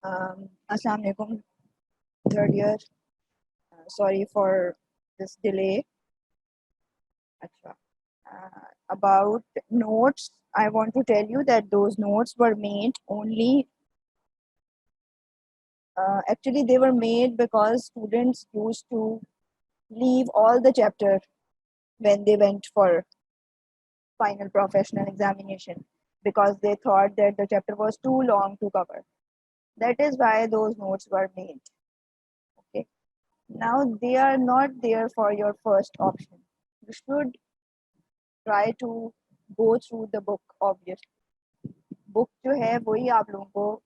Assalamu alaikum, third year. Sorry for this delay. Achha. About notes, I want to tell you that those notes were made only. Actually, they were made because students used to leave all the chapter when they went for final professional examination because they thought that the chapter was too long to cover. That is why those notes were made. Okay. Now they are not there for your first option. You should try to go through the book obviously. Book जो है वही आप लोगों को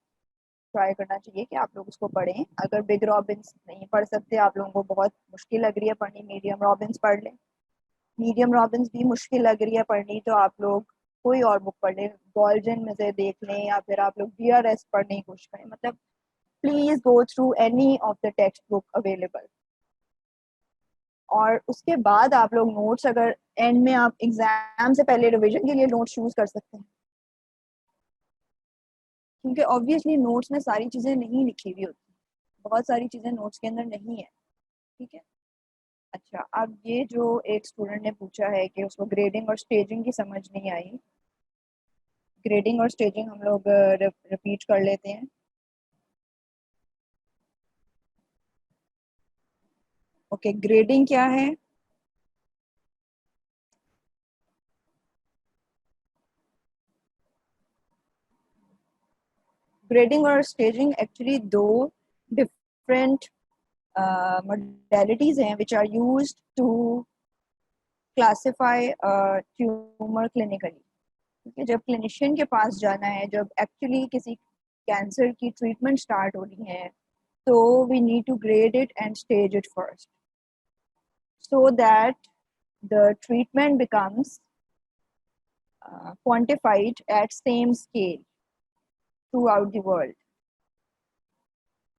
try करना चाहिए कि आप लोग उसको पढ़ें. अगर बिग रॉबिन्स नहीं पढ़ सकते, आप लोगों को बहुत मुश्किल लग रही है पढ़नी, मीडियम रॉबिन्स पढ़ लें. मीडियम रॉबिन्स भी मुश्किल लग रही है पढ़नी तो आप लोग कोई और बुक पढ़ लें, गॉल्जन में से देख लें, या फिर आप लोग DRS पढ़ने की कोशिश करें. मतलब please go through any of the text book available. और उसके बाद आप लोग नोट्स, अगर एंड में आप एग्जाम से पहले रिवीजन के लिए नोट्स यूज कर सकते हैं, क्योंकि ऑब्वियसली नोट्स में सारी चीज़ें नहीं लिखी हुई होती, बहुत सारी चीज़ें नोट्स के अंदर नहीं है. ठीक है. अच्छा, अब ये जो एक स्टूडेंट ने पूछा है कि उसको ग्रेडिंग और स्टेजिंग की समझ नहीं आई. ग्रेडिंग और स्टेजिंग हम लोग रिपीट कर लेते हैं. ओके, ग्रेडिंग क्या है? ग्रेडिंग और स्टेजिंग एक्चुअली दो डिफरेंट modalities हैं which are used to classify a tumor clinically. क्योंकि जब क्लिनिशियन के पास जाना है, जब एक्चुअली किसी कैंसर की ट्रीटमेंट स्टार्ट हो रही है, तो we need to grade it and stage it first so that the treatment becomes quantified at same scale throughout the world.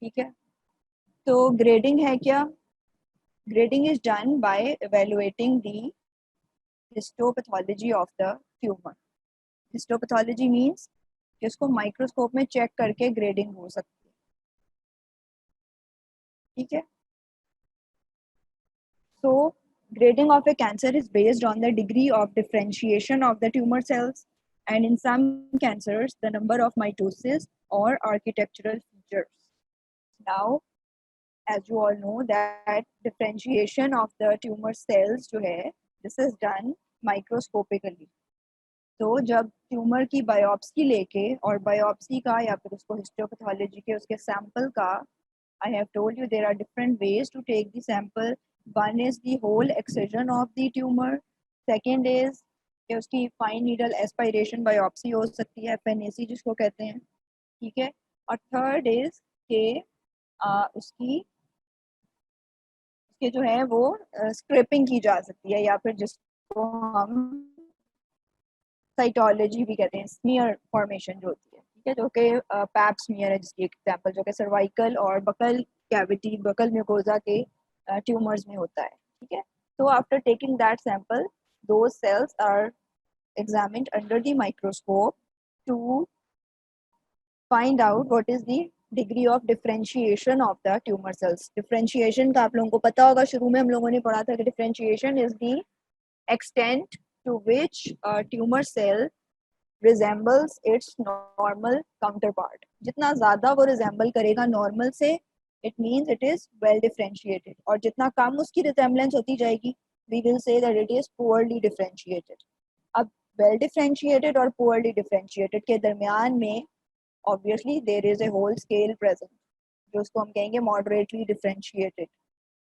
ठीक है. तो ग्रेडिंग है क्या? Grading is done by evaluating the histopathology of the tumor. Histopathology means कि उसको microscope में check करके grading हो सकती है. ठीक है. So grading of a cancer is based on the degree of differentiation of the tumor cells, and in some cancers the number of mitosis or architectural features. Now, as you all know that differentiation of the tumor cells जो है, this is done microscopically. तो जब tumour की biopsy लेके, और biopsy का या फिर उसको हिस्टोपैथोलॉजी के उसके सैंपल का, I have told you there are different ways to take the sample. One is the whole excision of the tumor. Second is कि उसकी फाइन नीडल एस्पायरेशन बायोप्सी हो सकती है, FNAC जिसको कहते हैं. ठीक है. और थर्ड इज कि उसकी जो है वो स्क्रेपिंग की जा सकती है, या फिर जिसको हम साइटोलॉजी भी कहते हैं, स्मीयर फॉर्मेशन जो होती है. ठीक है. जो कि पैप स्मीयर है जिसकी एग्जांपल, जो कि सर्वाइकल और बकल कैविटी, बकल म्यूकोजा के ट्यूमर्स में होता है. ठीक है. तो after taking that sample, those cells are examined under the microscope to find out what is the degree of differentiation of the tumor cells. Differentiation का आप लोगों को पता होगा, शुरू में हम लोगों ने पढ़ा था कि differentiation is the extent to which a tumor cell resembles its normal counterpart. जितना ज़्यादा वो resemble करेगा normal से, it means it is well differentiated. और जितना कम उसकी resemblance होती जाएगी, we will say that it is poorly differentiated. अब well differentiated और poorly differentiated के दरमियान में obviously there is a whole scale present, जो उसको हम कहेंगे moderately differentiated.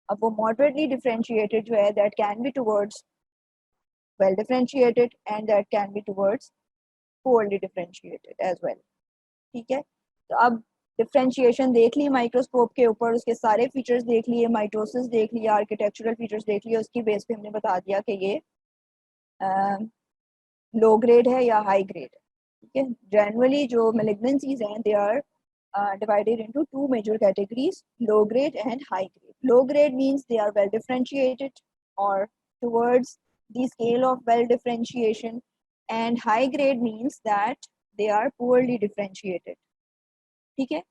अब वो moderately differentiated जो है, that can be towards well differentiated and that can be towards poorly differentiated as well. ठीक है. तो अब डिफ्रेंशिएशन देख ली माइक्रोस्कोप के ऊपर, उसके सारे फीचर्स देख लिए, माइटोसिस देख लिया, आर्किटेक्चरल फीचर्स देख लिए, उसकी बेस पे हमने बता दिया कि ये लो ग्रेड है या हाई ग्रेड है. ठीक है. जनरली जो मेलिग्नेंसीज हैं, they are divided into two major categories, low grade and high grade. Low grade means they are well differentiated or towards the scale of well differentiation, and high grade means that they are poorly differentiated. ठीक है.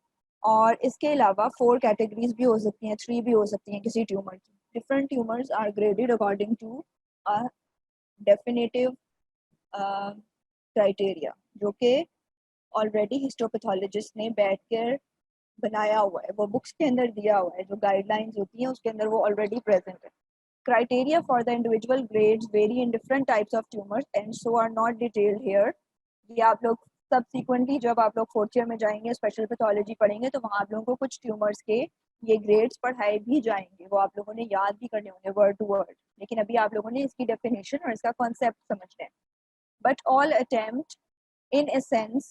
और इसके अलावा 4 categories भी हो सकती हैं, 3 भी हो सकती हैं किसी ट्यूमर की। Different tumours are graded according to a definitive criteria, जो कि ऑलरेडी हिस्टोपैथोलॉजिस्ट ने बैठकर बनाया हुआ है, वो बुक्स के अंदर दिया हुआ है, जो गाइडलाइंस होती हैं उसके अंदर वो ऑलरेडी प्रेजेंट है। Criteria for the individual grades vary in different types of tumors and so are not detailed here. ये आप लोग subsequently जब आप लोग 4th ईयर में जाएंगे, स्पेशल पैथोलॉजी पढ़ेंगे, तो वहाँ आप लोगों को कुछ ट्यूमर्स के ये ग्रेड्स पढ़ाए भी जाएंगे, वो आप लोगों ने याद भी करने होंगे वर्ड टू वर्ड, लेकिन अभी आप लोगों ने इसकी डेफिनेशन और इसका कॉन्सेप्ट समझना है. But all attempt in a sense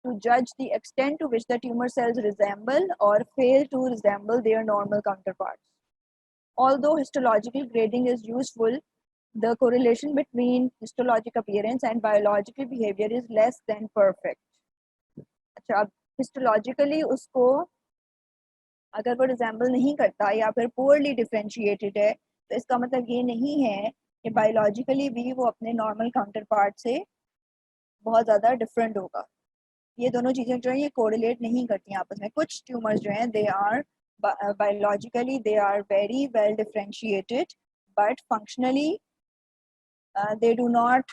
to judge the extent to which the tumor cells resemble or fail to resemble their normal counterparts. Although histological grading is useful, the correlation between histologic appearance and biological behavior is less than perfect. अच्छा, अब histologically उसको अगर वो resemble नहीं करता या फिर poorly differentiated है, तो इसका मतलब ये नहीं है कि biologically भी वो अपने normal counterpart से बहुत ज़्यादा different होगा. ये दोनों चीज़ें जो हैं ये correlate नहीं करती हैं आपस में. कुछ tumors जो हैं they are biologically they are very well differentiated, but functionally they do not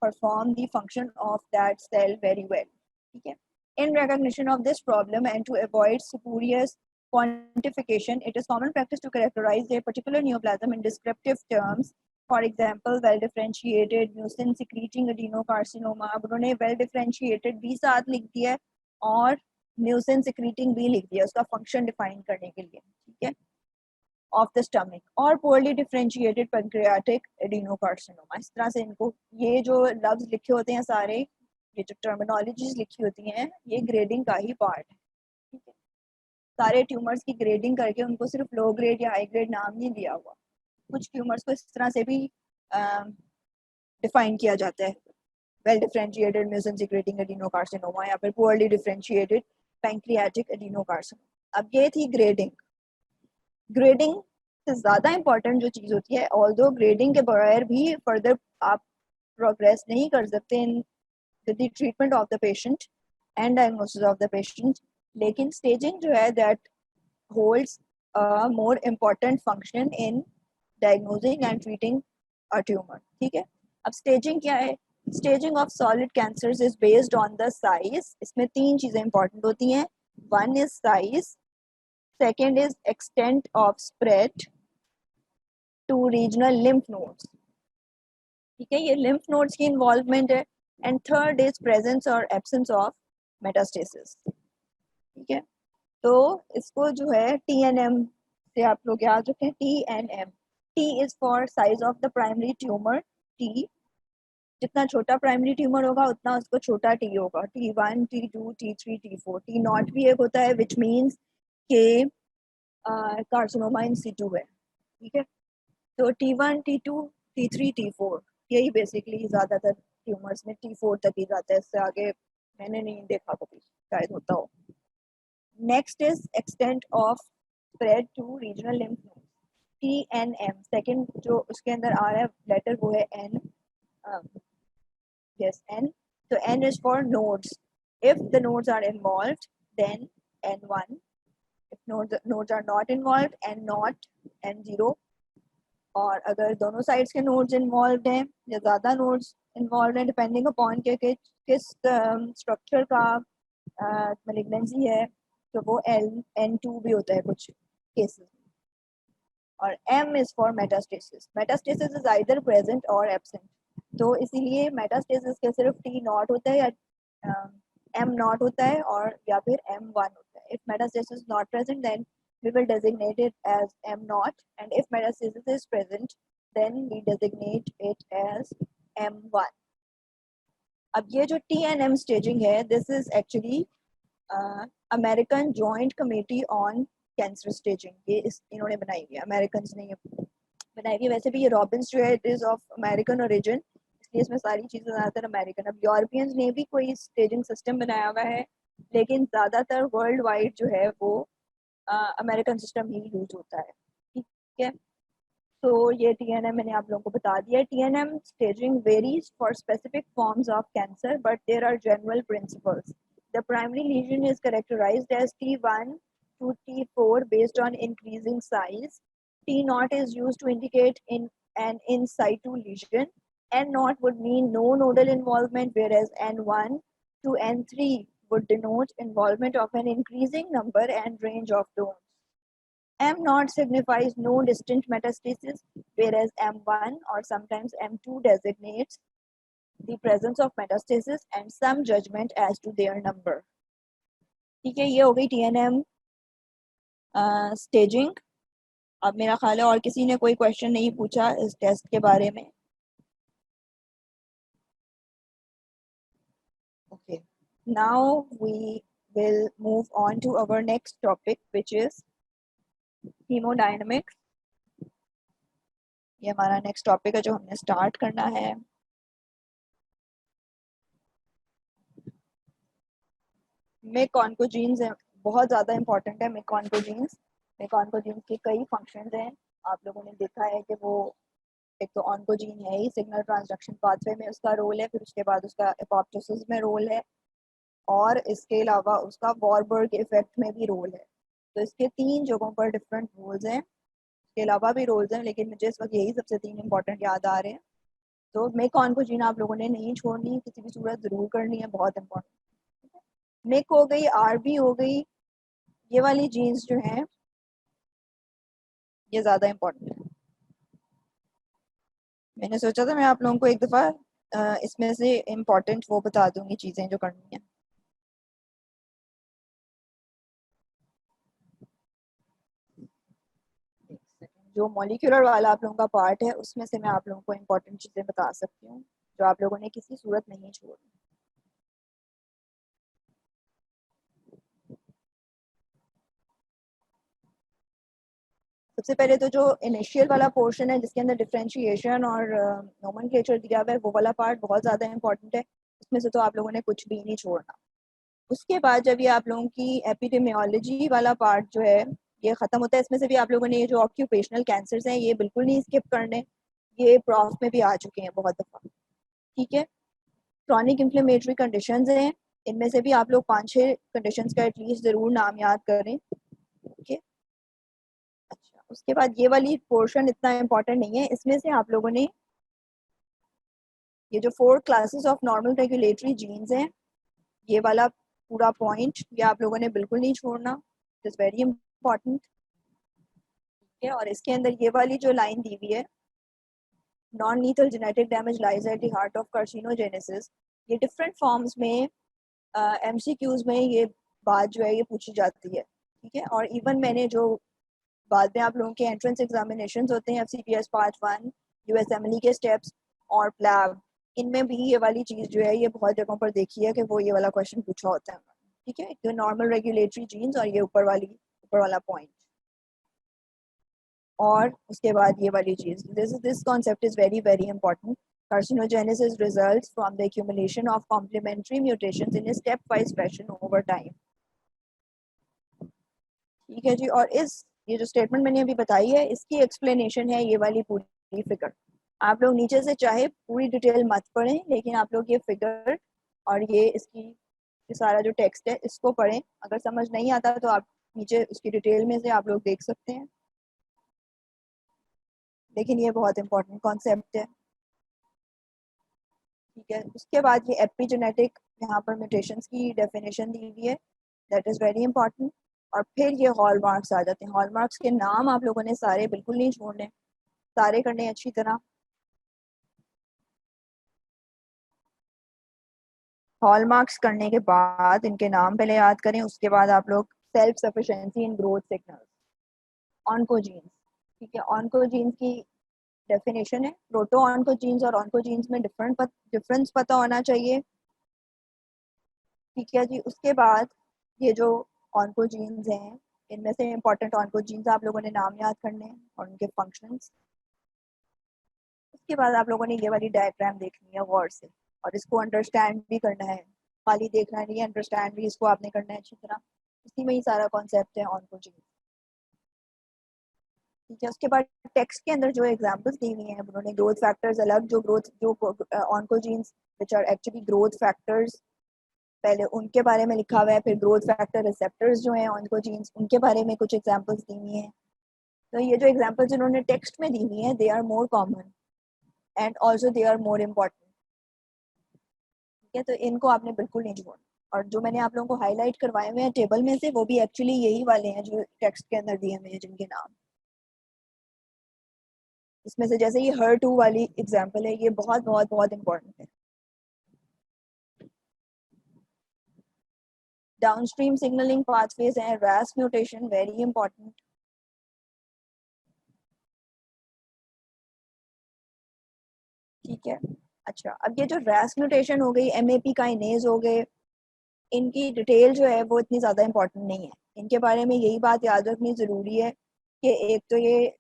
perform the function of that cell very well. Okay. In recognition of this problem and to avoid spurious quantification, it is common practice to characterize a particular neoplasm in descriptive terms. For example, well-differentiated mucin secreting adenocarcinoma. अब उन्होंने well-differentiated भी साथ लिख दिया है और mucin secreting भी लिख दिया उसका function define करने के लिए, ठीक है, of the stomach और poorly differentiated pancreatic adenocarcinoma. इस तरह से इनको ये जो लफ्ज लिखे होते हैं सारे, ये जो टर्मिनोलॉजीज लिखी होती हैं, ये ग्रेडिंग का ही पार्ट है, ठीक है. सारे ट्यूमर्स की ग्रेडिंग करके उनको सिर्फ लो ग्रेड या हाई ग्रेड नाम नहीं दिया हुआ. कुछ ट्यूमर्स को इस तरह से भी डिफाइन किया जाता है, well differentiated mucin secreting adenocarcinoma या फिर पुअरली डिफरेंशिएटेड पैंक्रियाटिक एडिनोकार्सिनोमा. अब ये थी ग्रेडिंग. ग्रेडिंग से ज़्यादा इंपॉर्टेंट जो चीज़ होती है, ऑल्दो ग्रेडिंग के बगैर भी फर्दर आप प्रोग्रेस नहीं कर सकते in the treatment of the patient and diagnosis of the patient, लेकिन स्टेजिंग जो है that holds a more important function in diagnosing and treating a tumour, ठीक है. अब स्टेजिंग क्या है? Staging of solid cancers is based on the size. इसमें 3 चीज़ें इंपॉर्टेंट होती हैं. One is size, second is extent of spread to regional lymph nodes, ठीक है, ये lymph nodes की involvement है. and third is presence or absence of metastasis, ठीक है. तो इसको जो है TNM से आप लोग याद रखें, TNM. T is for size of the primary tumor. T जितना छोटा प्राइमरी ट्यूमर होगा उतना उसको छोटा T होगा. T1, T2, T3, T4. T not भी एक होता है which means के कार्सिनोमा इन सीटू है, ठीक है. तो T1, T2, T3, T4 यही बेसिकली ज़्यादातर ट्यूमर्स में T4 तक ही जाता है, इससे आगे मैंने नहीं देखा कभी, शायद होता हो. Next is extent of spread to regional lymph nodes. TNM second जो उसके अंदर आ रहा है लेटर वो है N. Yes, N. तो N is for nodes. If the nodes are involved, then N1. If nodes are not involved, N0, N0. और अगर दोनों साइड्स के नोड्स इन्वॉल्व हैं या ज़्यादा नोड्स इन्वॉल्व हैं, डिपेंडिंग अपॉन के किस स्ट्रक्चर का मैलिग्नेंसी है, तो वो N2 भी होता है कुछ केसेस. और M is for metastasis. Metastasis is either present और एब्सेंट. तो इसीलिए मेटास्टेसिस के सिर्फ T नॉट होता है या M नॉट होता है और या फिर M1 होता है. If metastasis is not present then we will designate it as M0, and if metastasis is present then we designate it as M1. अब ये जो TNM staging है, this is actually American Joint Committee on Cancer Staging. ये इन्होंने बनाई हुई है, Americans ने ये बनाई हुई है. वैसे भी ये रॉबिन्स जो है it is of American origin, इसलिए इसमें सारी चीज़ें ज़्यादातर अमेरिकन. अब यूरोपियंस ने भी कोई स्टेजिंग सिस्टम बनाया हुआ है, लेकिन ज़्यादातर वर्ल्ड वाइड जो है वो अमेरिकन सिस्टम ही यूज होता है, ठीक है. तो ये TNM मैंने आप लोगों को बता दिया. TNM staging varies for specific forms of cancer, but there are general principles. The primary lesion is characterized as T1 to T4 based on increasing size. T naught is used to indicate in an in situ lesion. N naught would mean no nodal involvement, whereas N1 to N3 would denote involvement of an increasing number and range of zones. M naught signifies no distant metastasis, whereas M1 or sometimes M2 designates the presence of metastasis and some judgment as to their number. ठीक है, ये हो गई TNM staging. अब मेरा ख्याल है और किसी ने कोई क्वेश्चन नहीं पूछा इस टेस्ट के बारे में। Okay, now we will move on to our next topic, which is hemodynamics. ये हमारा नेक्स्ट टॉपिक है जो हमने स्टार्ट करना है। मिक ऑन्कोजीन्स बहुत ज़्यादा इंपॉर्टेंट है। मिक ऑन्कोजीन्स के कई फंक्शंस हैं। आप लोगों ने देखा है कि वो एक तो ऑन्कोजीन है ही, सिग्नल ट्रांसडक्शन पाथवे में उसका रोल है, फिर उसके बाद उसका एपोप्टोसिस में रोल है, और इसके अलावा उसका वॉरबर्ग इफेक्ट में भी रोल है। तो इसके 3 जगहों पर डिफरेंट रोल्स हैं। इसके अलावा भी रोल्स हैं, लेकिन मुझे इस वक्त यही सबसे 3 इंपॉर्टेंट याद आ रहे हैं। तो मिक ऑन्कोजीन आप लोगों ने नहीं छोड़नी, किसी भी सूरत ज़रूर करनी है, बहुत इंपॉर्टेंट। मिक हो गई, आरबी हो गई, ये वाली जीन्स जो हैं ये ज़्यादा इंपॉर्टेंट है। मैंने सोचा था मैं आप लोगों को एक दफ़ा इसमें से इम्पोर्टेंट वो बता दूंगी चीज़ें जो करनी है। जो मॉलिक्यूलर वाला आप लोगों का पार्ट है उसमें से मैं आप लोगों को इम्पोर्टेंट चीज़ें बता सकती हूँ जो आप लोगों ने किसी सूरत नहीं छोड़नी। सबसे पहले तो जो इनिशियल वाला पोर्शन है जिसके अंदर डिफरेंशिएशन और नोमेनक्लेचर दिया हुआ है, वो वाला पार्ट बहुत ज़्यादा इंपॉर्टेंट है। उसमें से तो आप लोगों ने कुछ भी नहीं छोड़ना। उसके बाद जब ये आप लोगों की एपिडेमियोलॉजी वाला पार्ट जो है ये ख़त्म होता है, इसमें से भी आप लोगों ने ये जो ऑक्यूपेशनल कैंसर्स हैं ये बिल्कुल नहीं स्किप करने, ये प्रॉफ में भी आ चुके हैं बहुत दफ़ा। ठीक है, क्रॉनिक इन्फ्लेमेटरी कंडीशंस हैं, इनमें से भी आप लोग 5-6 कंडीशंस का एटलीस्ट ज़रूर नाम याद करें। ओके, अच्छा, उसके बाद ये वाली पोर्शन इतना इम्पोर्टेंट नहीं है। इसमें से आप लोगों ने ये जो 4 classes of normal regulatory genes हैं, ये वाला पूरा पॉइंट ये आप लोगों ने बिल्कुल नहीं छोड़ना, इट इज़ वेरी इंपॉर्टेंट। ठीक है, और इसके अंदर ये वाली जो लाइन दी हुई है, non lethal genetic damage lies at the heart of carcinogenesis, ये डिफरेंट फॉर्म्स में MCQs में ये बात जो है ये पूछी जाती है। ठीक है, और इवन मैंने जो बाद में आप लोगों के एंट्रेंस एग्जामिनेशन होते हैं FCPS पार्ट 1, USMLE के स्टेप्स और प्लैब, इनमें भी ये वाली चीज़ जो है ये बहुत जगहों पर देखी है कि वो ये वाला क्वेश्चन पूछा होता है। ठीक है, तो नॉर्मल रेगुलेटरी जीन्स और ये ऊपर वाला पॉइंट, और उसके बाद ये वाली चीज़, this concept is very very important. Carcinogenesis results from the accumulation of complementary mutations in a stepwise fashion over time. ठीक है जी, और ये जो स्टेटमेंट मैंने अभी बताई है इसकी एक्सप्लेनेशन है ये वाली पूरी फिगर। आप लोग नीचे से चाहे पूरी डिटेल मत पढ़ें, लेकिन आप लोग ये फिगर और ये सारा जो टेक्स्ट है इसको पढ़ें। अगर समझ नहीं आता तो आप नीचे उसकी डिटेल में से आप लोग देख सकते हैं, लेकिन ये बहुत इंपॉर्टेंट कॉन्सेप्ट है। ठीक है, उसके बाद ये एपिजेनेटिक यहाँ पर म्यूटेशंस की डेफिनेशन दी हुई है, दैट इज़ वेरी इंपॉर्टेंट। और फिर ये हॉलमार्क्स आ जाते हैं। हॉलमार्क्स के नाम आप लोगों ने सारे बिल्कुल नहीं छोड़ने, सारे करने अच्छी तरह। हॉलमार्क्स करने के बाद इनके नाम पहले याद करें, उसके बाद आप लोग self sufficiency in growth signals, oncogenes. ठीक है, ऑन्कोजीन्स की डेफिनेशन है, प्रोटो ऑन्कोजीन्स और ऑन्कोजीन्स में डिफरेंस पता होना चाहिए। ठीक है जी, उसके बाद ये जो ऑन्कोजीन्स हैं इनमें से इंपॉर्टेंट ऑन्कोजीन्स आप लोगों ने नाम याद करने हैं और उनके फंक्शंस। उसके बाद आप लोगों ने ये वाली डायग्राम देखनी है गौर से, और इसको अंडरस्टैंड भी करना है, खाली देखना नहीं है, अंडरस्टैंड भी इसको आपने करना है अच्छी तरह। इसी में ही सारा कॉन्सेप्ट है ऑन्कोजीन्स। ठीक है, उसके बाद टेक्स्ट के अंदर जो एग्जांपल्स दी हुई हैं उन्होंने ग्रोथ फैक्टर्स अलग, जो oncogenes which are actually growth factors पहले उनके बारे में लिखा हुआ है, फिर ग्रोथ फैक्टर रिसेप्टर्स जो हैं ऑन्कोजीन्स, उनके बारे में कुछ एग्जांपल्स दी हुई हैं। तो ये जो एग्जांपल्स इन्होंने टेक्स्ट में दी हुई हैं, they are more common and also they are more important. ठीक है, तो इनको आपने बिल्कुल नहीं छोड़ना। और जो मैंने आप लोगों को हाईलाइट करवाए हुए हैं टेबल में से, वो भी एक्चुअली यही वाले हैं जो टेक्स्ट के अंदर दिए हुए हैं जिनके नाम। इसमें से जैसे ये HER2 वाली एग्जांपल है, ये बहुत बहुत बहुत इंपॉर्टेंट है। डाउनस्ट्रीम सिग्नलिंग पाथवेज हैं, RAS म्यूटेशन वेरी इंपॉर्टेंट। ठीक है, अच्छा अब ये जो RAS म्यूटेशन हो गई, MAP काइनेज हो गए, इनकी डिटेल जो है वो इतनी ज़्यादा इंपॉर्टेंट नहीं है। इनके बारे में यही बात याद रखनी ज़रूरी है कि एक तो ये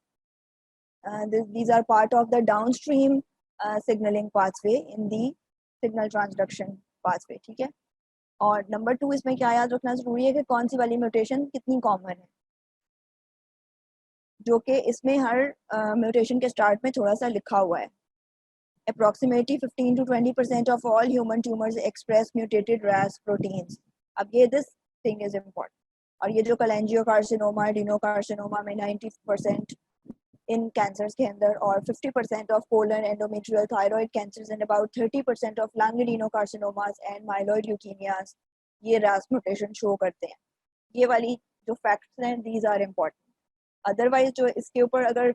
these are part of the downstream signaling pathway in the signal transduction pathway। ठीक है, और नंबर 2 इसमें क्या याद रखना जरूरी है कि कौन सी वाली म्यूटेशन कितनी कॉमन है, जो कि इसमें हर म्यूटेशन के स्टार्ट में थोड़ा सा लिखा हुआ है। Approximately 15 to 20% of all human tumors express mutated RAS proteins। अब ये this thing is important। और ये जो कलेंजियोकार्सिनोमा, एडिनोकार्सिनोमा में 90% इन कैंसर्स के अंदर, और 50% of colon endometrial thyroid cancers and about 30% of lung adenocarcinomas and myeloid leukaemias, ये RAS म्यूटेशन शो करते हैं। ये वाली जो फैक्ट्स हैं, दीज आर इम्पॉर्टेंट। अदरवाइज जो इसके ऊपर अगर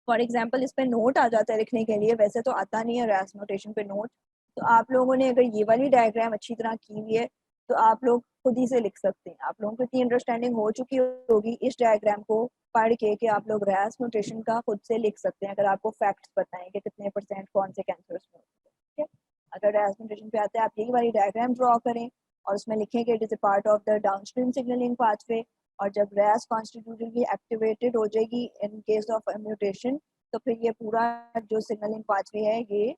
फॉर एग्जांपल इस पे नोट आ जाता है लिखने के लिए, वैसे तो आता नहीं है RAS म्यूटेशन पे नोट, तो आप लोगों ने अगर ये वाली डायग्राम अच्छी तरह की हुई है तो आप लोग खुद ही से लिख सकते हैं। आप लोगों को इतनी अंडरस्टैंडिंग हो चुकी होगी इस डायग्राम को पढ़ के कि आप लोग RAS म्यूटेशन का खुद से लिख सकते हैं, अगर आपको फैक्ट्स बताएं कि कितने % कौन से कैंसर्स में होते हैं। ठीक है, अगर RAS म्यूटेशन पे आते हैं, आप यही वाली डायग्राम ड्रॉ करें और उसमें लिखें कि it is a part of the downstream signalling pathway, और जब RAS कॉन्स्टिट्यूटिवली एक्टिवेटेड हो जाएगी इन केस ऑफ म्यूटेशन, तो फिर ये पूरा जो सिग्नलिंग पाथवे है ये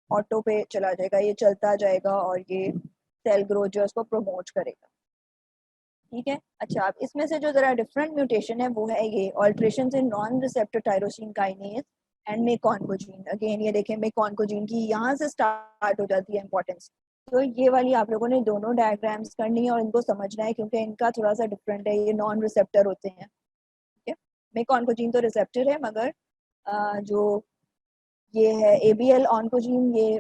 ऑटो पे चला जाएगा, ये चलता जाएगा और ये सेल ग्रोथ जो है उसको प्रमोट करेगा। ठीक है, अच्छा अब इसमें से जो जरा डिफरेंट म्यूटेशन है वो है ये alteration in non receptor tyrosine kinase and make oncogene. Again ये देखें, मेक ऑन्कोजीन की यहाँ से स्टार्ट हो जाती है इंपॉर्टेंस। तो ये वाली आप लोगों ने दोनों डायग्राम्स करनी है और इनको समझना है, क्योंकि इनका थोड़ा सा डिफरेंट है, ये नॉन रिसेप्टर होते हैं। ठीक है, मेक ऑन्कोजीन तो रिसेप्टर है, मगर जो ये है ABL ऑन्कोजीन, ये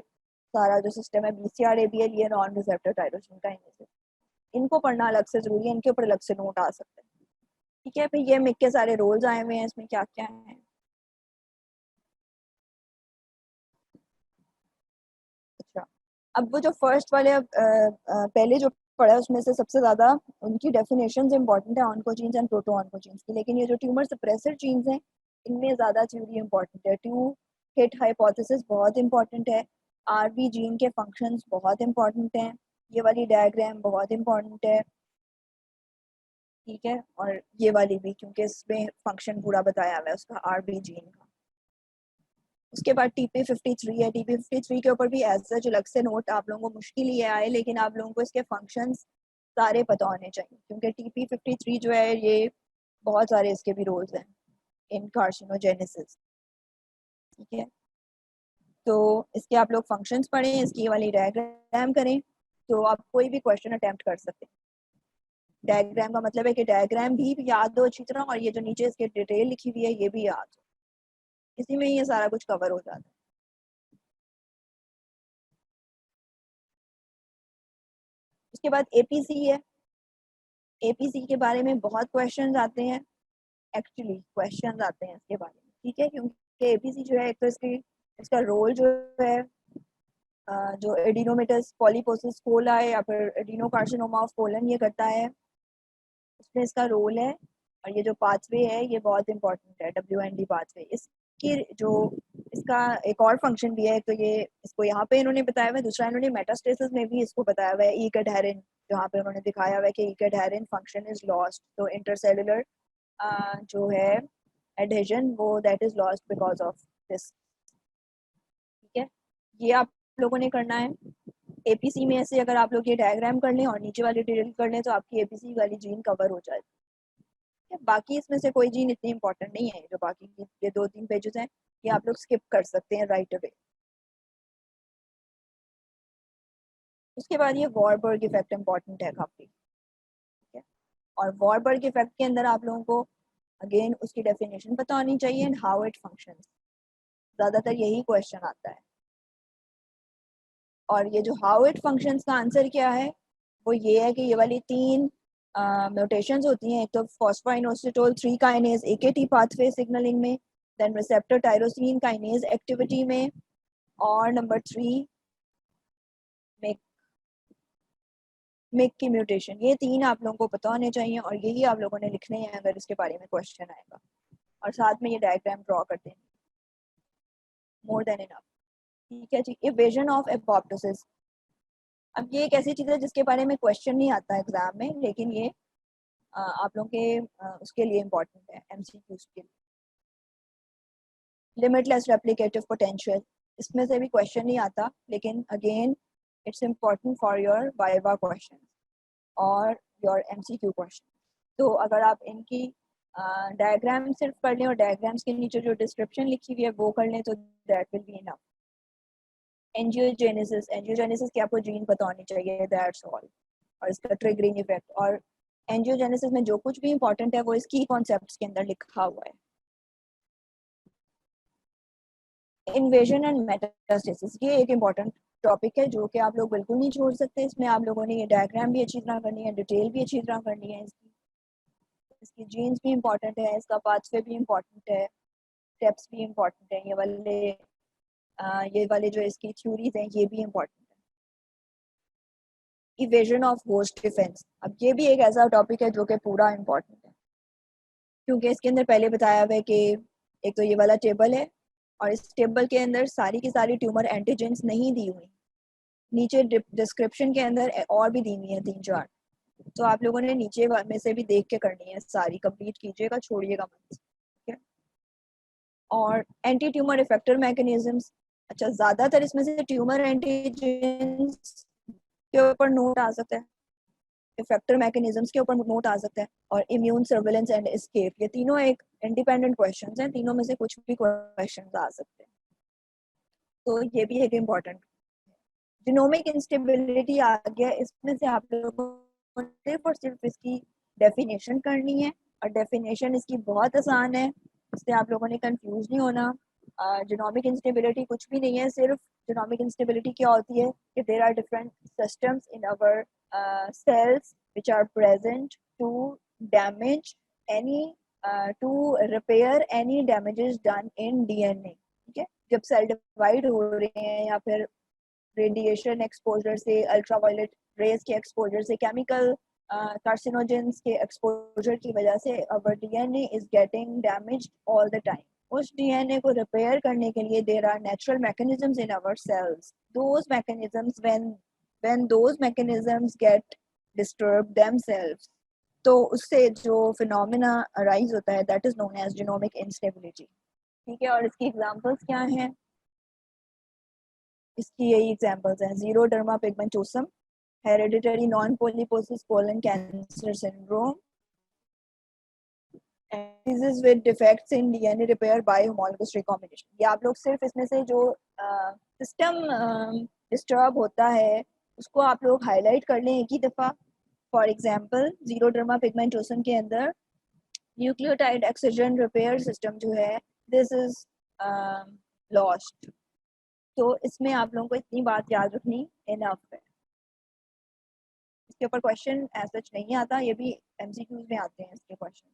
सारा जो सिस्टम है BCR ABL, ये नॉन रिसेप्टर टायरोसिन काइनेज है। इनको पढ़ना अलग से जरूरी है, इनके ऊपर अलग से नोट आ सकते हैं। ठीक है, फिर ये मिक के सारे रोल्स आए हुए हैं, इसमें क्या क्या है। अच्छा, अब वो जो फर्स्ट वाले पहले जो पढ़ा है उसमें से सबसे ज्यादा उनकी डेफिनेशंस इंपॉर्टेंट है ऑन्कोजीन्स एंड प्रोटो ऑन्कोजीन्स की, लेकिन ये जो ट्यूमर सप्रेसर जीन्स हैं इनमें ज्यादा थ्योरी इंपॉर्टेंट है। टू हिट हाइपोथेसिस बहुत इंपॉर्टेंट है, RB जीन के फंक्शंस बहुत इंपॉर्टेंट हैं, ये वाली डायग्राम बहुत इंपॉर्टेंट है। ठीक है, और ये वाली भी, क्योंकि इसमें फंक्शन पूरा बताया हुआ है उसका RB जीन का। उसके बाद TP53 है, TP53 के ऊपर भी ऐसा जो अलग से नोट आप लोगों को मुश्किल ही आए, लेकिन आप लोगों को इसके फंक्शंस सारे पता होने चाहिए, क्योंकि TP53 जो है ये बहुत सारे इसके भी रोल्स हैं इन कार्सिनोजेनेसिस। ठीक है, तो इसके आप लोग फंक्शंस पढ़ें, इसकी वाली डायग्राम करें, तो आप कोई भी क्वेश्चन अटेम्प्ट कर सकते हैं। डायग्राम का मतलब है कि डायग्राम भी याद हो अच्छी तरह, और ये जो नीचे इसके डिटेल लिखी हुई है ये भी याद हो, इसी में ये सारा कुछ कवर हो जाता है। उसके बाद APC है, APC के बारे में बहुत क्वेश्चन आते हैं, एक्चुअली क्वेश्चन आते हैं इसके बारे में। ठीक है, क्योंकि APC जो है एक तो इसका रोल जो है जो एडिनोमेटस पॉलीपोसिस कोला या फिर एडिनोकार्सिनोमा ऑफ कोलन ये करता है, उसमें इसका रोल है। और ये जो पाथवे है ये बहुत इंपॉर्टेंट है, WND पाथवे। इसकी जो इसका एक और फंक्शन भी है, तो ये इसको यहाँ पे इन्होंने बताया हुआ है, दूसरा इन्होंने मेटास्टेसिस में भी इसको बताया हुआ है, ई कैडहेरिन, जहाँ पे उन्होंने दिखाया हुआ है कि ई कैडहेरिन फंक्शन इज लॉस्ट, तो इंटरसेलुलर जो है एडहेजन वो that is lost because of this. ठीक है, ये आप लोगों ने करना है। APC में ऐसे अगर आप लोग ये डायग्राम कर लें और नीचे वाली डिटेल कर लें तो आपकी APC वाली जीन कवर हो जाएगी। बाकी इसमें से कोई जीन इतनी इंपॉर्टेंट नहीं है, जो बाकी ये 2-3 पेजेस हैं ये आप लोग स्किप कर सकते हैं राइट अवे। उसके बाद ये वॉरबर्ग इफेक्ट इंपॉर्टेंट है काफ़ी, ठीक है। और वॉरबर्ग इफेक्ट के अंदर आप लोगों को अगेन उसकी डेफिनेशन पता होनी चाहिए एंड हाउ इट फंक्शंस, ज़्यादातर यही क्वेश्चन आता है। और ये जो हाउ इट फंक्शंस का आंसर क्या है, वो ये है कि ये वाली तीन म्यूटेशंस होती हैं। एक तो phosphoinositol 3 kinase AKT pathway signalling में, then receptor tyrosine kinase activity में, और नंबर 3 मिक मिक की म्यूटेशन। ये तीन आप लोगों को पता होने चाहिए और यही आप लोगों ने लिखने हैं अगर इसके बारे में क्वेश्चन आएगा। और साथ में ये डायग्राम ड्रॉ कर दें, मोर देन इनफ, ठीक है जी। इक्वेशन ऑफ एपोप्टोसिस, अब ये एक ऐसी चीज़ है जिसके बारे में क्वेश्चन नहीं आता एग्जाम में, लेकिन ये आप लोगों के उसके लिए इम्पोर्टेंट है, MCQs के लिए। लिमिटलेस रेप्लिकेटिव पोटेंशियल, इसमें से भी क्वेश्चन नहीं आता, लेकिन again it's important for your viva question और योर MCQ क्वेश्चन। तो अगर आप इनकी डायग्राम सिर्फ पढ़ लें और डायग्राम्स के नीचे जो डिस्क्रिप्शन लिखी हुई है वो कर लें तो that will be enough. Angiogenesis, angiogenesis की आपको जीन पता होनी चाहिए, दैट्स ऑल। और इसका ट्रिगरिंग इफेक्ट, और एंजियोजेनेसिस में जो कुछ भी इंपॉर्टेंट है वो इसकी कॉन्सेप्ट्स के अंदर लिखा हुआ है। इन्वेजन एंड मेटास्टेसिस, ये एक इम्पॉर्टेंट टॉपिक है जो कि आप लोग बिल्कुल नहीं छोड़ सकते। इसमें आप लोगों ने ये डायग्राम भी अच्छी तरह करनी है, डिटेल भी अच्छी तरह करनी है, इसकी जीन्स भी इम्पॉर्टेंट है, इसका पाथवे भी इम्पॉर्टेंट है, स्टेप्स भी इम्पॉर्टेंट है, ये वाले जो इसकी थ्योरीज हैं ये भी इम्पॉर्टेंट है। इवेजन ऑफ होस्ट डिफेंस, अब ये भी एक ऐसा टॉपिक है जो कि पूरा इम्पॉर्टेंट है, क्योंकि इसके अंदर पहले बताया हुआ है कि एक तो ये वाला टेबल है और इस टेबल के अंदर सारी की सारी ट्यूमर एंटीजेंस नहीं दी हुई, नीचे डिस्क्रिप्शन के अंदर और भी दी हुई है 3-4, तो आप लोगों ने नीचे में से भी देख के करनी है, सारी कंप्लीट कीजिएगा, छोड़िएगा मत, ठीक है। और एंटी ट्यूमर इफेक्टर मैकेनिज्म्स, अच्छा ज़्यादातर इसमें से ट्यूमर एंटीजेंस के ऊपर नोट आ सकता है, इफेक्टर मैकेनिज्म्स के ऊपर नोट आ सकता है, और इम्यून सर्वेलेंस एंड एस्केप, ये तीनों एक इंडिपेंडेंट क्वेश्चंस हैं, तीनों में से कुछ भी क्वेश्चंस आ सकते हैं, तो ये भी एक इम्पॉर्टेंट। जिनोमिक इंस्टेबिलिटी आ गया, इसमें से आप लोगों को सिर्फ और सिर्फ इसकी डेफिनेशन करनी है, और डेफिनेशन इसकी बहुत आसान है, इससे आप लोगों ने कंफ्यूज नहीं होना। जिनोमिक इंस्टेबिलिटी कुछ भी नहीं है, सिर्फ जिनोमिक इंस्टेबिलिटी क्या होती है कि there are different systems in our cells which are present to damage any to repair any damages done in DNA, ठीक है। जब सेल डिवाइड हो रहे हैं या फिर रेडिएशन एक्सपोजर से, अल्ट्रावायलेट रेज के एक्सपोजर से, केमिकल कार्सिनोजेंस के एक्सपोजर की वजह से our DNA is getting damaged all the time. उस डीएनए को रिपेयर करने के लिए there are natural mechanisms in our cells, those mechanisms when those mechanisms get disturbed themselves, तो उससे जो फिनोमेना अराइज होता है that is known as genomic instability, ठीक है। और इसकी एग्जांपल्स क्या हैं, इसकी यही एग्जांपल्स हैं, xeroderma pigmentosum, hereditary non polyposis colon cancer syndrome, diseases with defects in DNA repair by homologous recombination। ये आप लोग सिर्फ इसमें से जो सिस्टम डिस्टर्ब होता है उसको आप लोग हाईलाइट कर लें एक ही दफ़ा। फॉर एग्जांपल जीरोडर्मा पिगमेंटोसम के अंदर न्यूक्लियोटाइड एक्सीजन रिपेयर सिस्टम जो है दिस इज लॉस्ट, तो इसमें आप लोगों को इतनी बात याद रखनी इनफ है। इसके ऊपर क्वेश्चन एज सच नहीं आता, ये भी MCQs में आते हैं इसके क्वेश्चन।